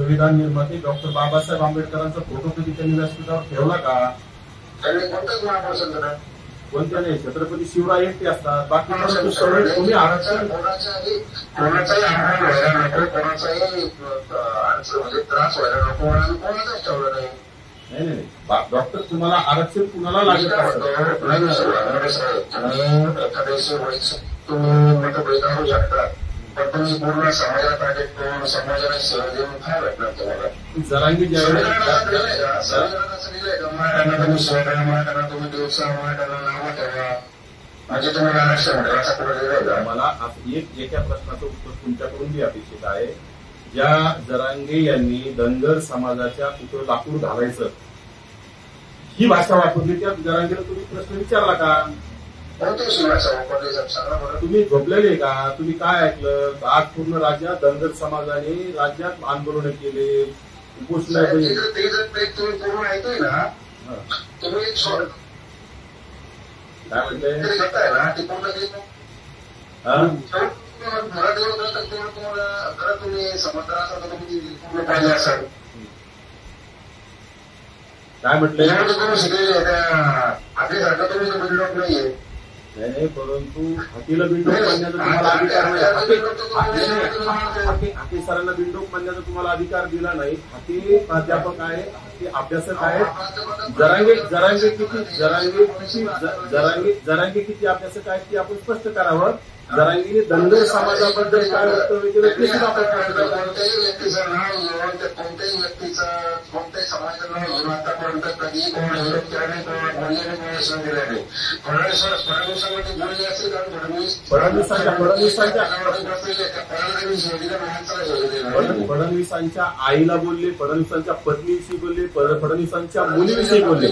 संविधान निर्माते डॉक्टर बाबासाहेब आंबेडकरांचा फोटो कधी त्यांनी व्यासपीठावर ठेवला का? कोणतंच महापुरुष नाही. कोणत्या नाही? छत्रपती शिवराय एकटे असतात. बाकी सगळे तुम्ही आरक्षण कोणाचाही आव्हान व्हायला नको, कोणाचाही म्हणजे त्रास व्हायला नको म्हणून कोणाचाच ठेवलं नाही. नाही नाही डॉक्टर तुम्हाला आरक्षण कुणाला लागत असतं? एखाद्याशी वैयक्तिक तुम्ही मतभेद होऊ शकता, पण तुम्ही पूर्ण समाजाला टार्गेट करून समाजाला सेवा देऊन काय भेटणार तुम्हाला? जरांगी संविधानात असं लिहिलंय का मराठ्यांना तुम्ही शिवराय, मराठ्यांना तुम्ही दिवसा, मराठ्यांना नावं ठेवा, म्हणजे तुम्हाला आरक्षण भेटेल असं कुठं लिहिलंय का? मला एका प्रश्नाचं उत्तर तुमच्याकडून बी अपेक्षित आहे. ज्या जरांगे यांनी धनगर समाजाच्या कुठं लाकूड घालायचं ही भाषा वापरली, त्या जरांगेला तुम्ही प्रश्न विचारला का? तुम्ही झोपलेले का? तुम्ही काय ऐकलं? आज पूर्ण राज्यात धनगर समाजाने राज्यात आंदोलन केले, उपोषण तुम्ही पूर्ण ऐकतोय ना, तुम्ही काय म्हणताय? तुम्हाला खरं तुम्ही समजदार असाल तर तुम्ही पूर्ण पाहिजे असाल. काय म्हटलं? शिकलेले आपल्यासारखं तुम्ही बिल्डअप नाहीये. नाही, परंतु हातीला बिंडोक म्हणण्याचा तुम्हाला अधिकार नाही. हाती सरांना बिंडोक म्हणण्याचा तुम्हाला अधिकार दिला नाही. हाती प्राध्यापक आहे, हाती अभ्यासक आहेत. जरांगे किती अभ्यासक आहेत ते आपण स्पष्ट करावं. जरांगीने धनगर समाजाबद्दल काय वक्तव्य केलं ते सुद्धा आपण कोणत्याही व्यक्तीचं नाव घेऊन कोणत्याही व्यक्तीचं कोणत्याही समाजाचं नाव घेऊन आतापर्यंत कधी कोण विरोध केला नाही, कोणा बोलले नाही, कोणा शिव दिला नाही. फडणवीसांमध्ये बोलले असेल कारण फडणवीसांच्या आईला बोलले, फडणवीसांच्या पत्नीविषयी बोलले, फडणवीसांच्या मुलीविषयी बोलले,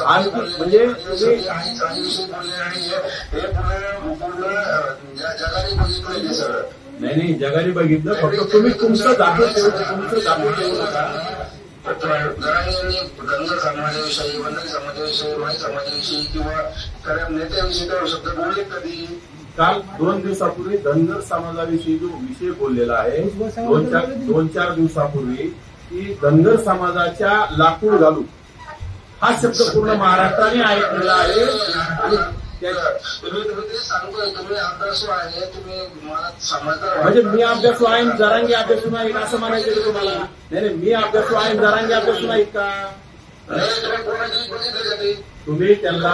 आणि म्हणजे आईविषयी बोलले. आणि हे जगाने बघितलं सगळं. नाही जगाने बघितलं, फक्त तुम्ही तुमचं दाखवून ठेवू नका. धनगर समाजाविषयी, वंदरी समाजाविषयी, माई समाजाविषयी किंवा खऱ्या नेत्याविषयी काय शब्द बोलले कधी? काल 2 दिवसापूर्वी धनगर समाजाविषयी जो विषय बोललेला आहे, 2-4 दिवसापूर्वी, की धनगर समाजाच्या लाकूड घालू हा शब्द पूर्ण महाराष्ट्राने ऐकलेला आहे. तुम्ही सांगतोय तुम्ही अभ्यासू आहे, तुम्ही मला समजदार म्हणजे मी अभ्यासू आहे, जरांगे अभ्यासू नाहीत असं म्हणायचं का तुम्हाला? नाही मी अभ्यासू आहे, जरांगे अभ्यासू नाहीत का? तुम्ही त्यांना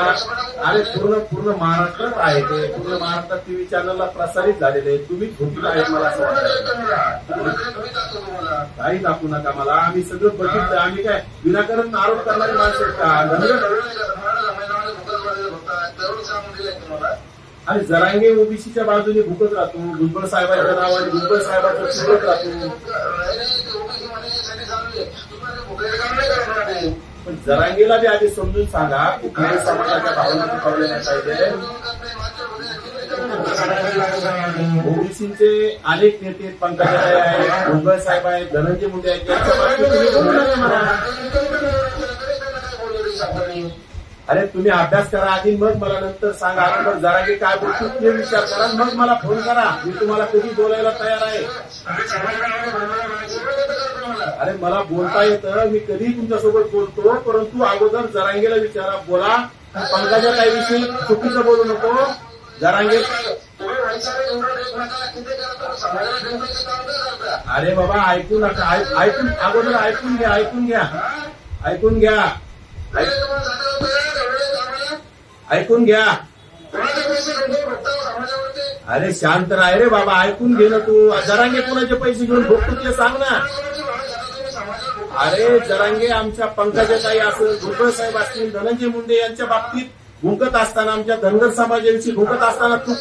अरे पूर्ण महाराष्ट्रात आहे, ते पूर्ण महाराष्ट्रात टीव्ही चॅनलला प्रसारित झालेले. तुम्ही झोपीला आहेत मला असं वाटतं. काही दाखवू नका मला, आम्ही सगळं बघितलं. आम्ही काय विनाकारण आरोप करणारी माणसं आहेत का? आणि जरांगे ओबीसीच्या बाजूने भुकत राहतो, भुजबळ साहेबांच्या नावाने भुजबळ साहेबांचं शिकत राहतो. पण जरांगेला बी आधी समजून सांगा कुठल्याही समाजाच्या भावना दुखावल्या नाही पाहिजे. ओबीसीचे अनेक नेते, पंकजाताई आहेत, भुजबळ साहेब आहेत, धनंजय मुंडे आहेत, यांच्या बाबतीत तुम्ही बोलू नका म्हणा. अरे तुम्ही अभ्यास करा आधी, मग मला नंतर सांगा. आपण जरांगे काय बोलतो ते विचार करा, मग मला फोन करा. मी तुम्हाला कधी बोलायला तयार आहे. अरे मला बोलता येतं, मी कधी तुमच्यासोबत बोलतो, परंतु अगोदर जरांगेला विचारा. बोला, पंकजाताईविषयी चुकीचं बोलू नको. जरांगे अरे बाबा ऐकू नका, ऐकून अगोदर ऐकून घ्या. अरे शांत राह रे बाबा, ऐकून घे ना तू. जरांगे कोणाचे पैसे घेऊन भोगतो ते सांग ना. अरे जरांगे आमच्या पंकजाताई असेल, भुजबळ साहेब असतील, धनंजय मुंडे यांच्या बाबतीत भुंकत असताना, आमच्या धनगर समाजाविषयी भुंकत असताना तू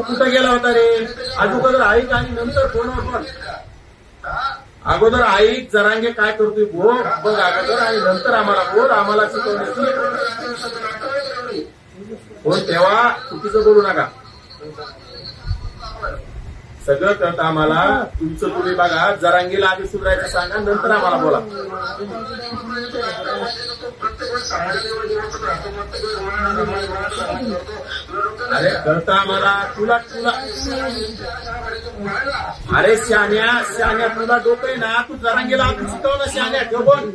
कुठं गेला होता रे? अगोदर ऐक आणि नंतर फोनवर बोल. अगोदर ऐक जरांगे काय करतोय बघ अगोदर, आणि नंतर आम्हाला बोल. आम्हाला शिकवण्याची फोन तेव्हा चुकीचं बोलू नका. सगळं कळतं आम्हाला. तुमचं तुम्ही बघा. जरांगीला आधी सुधारायचं सांगा, नंतर आम्हाला बोला. अरे कळतं आम्हाला. तुला अरे शहाण्या तुला डोकं आहे ना. तू जरांगीला आधी शिकव ना शहाण्या. ठेव बोल.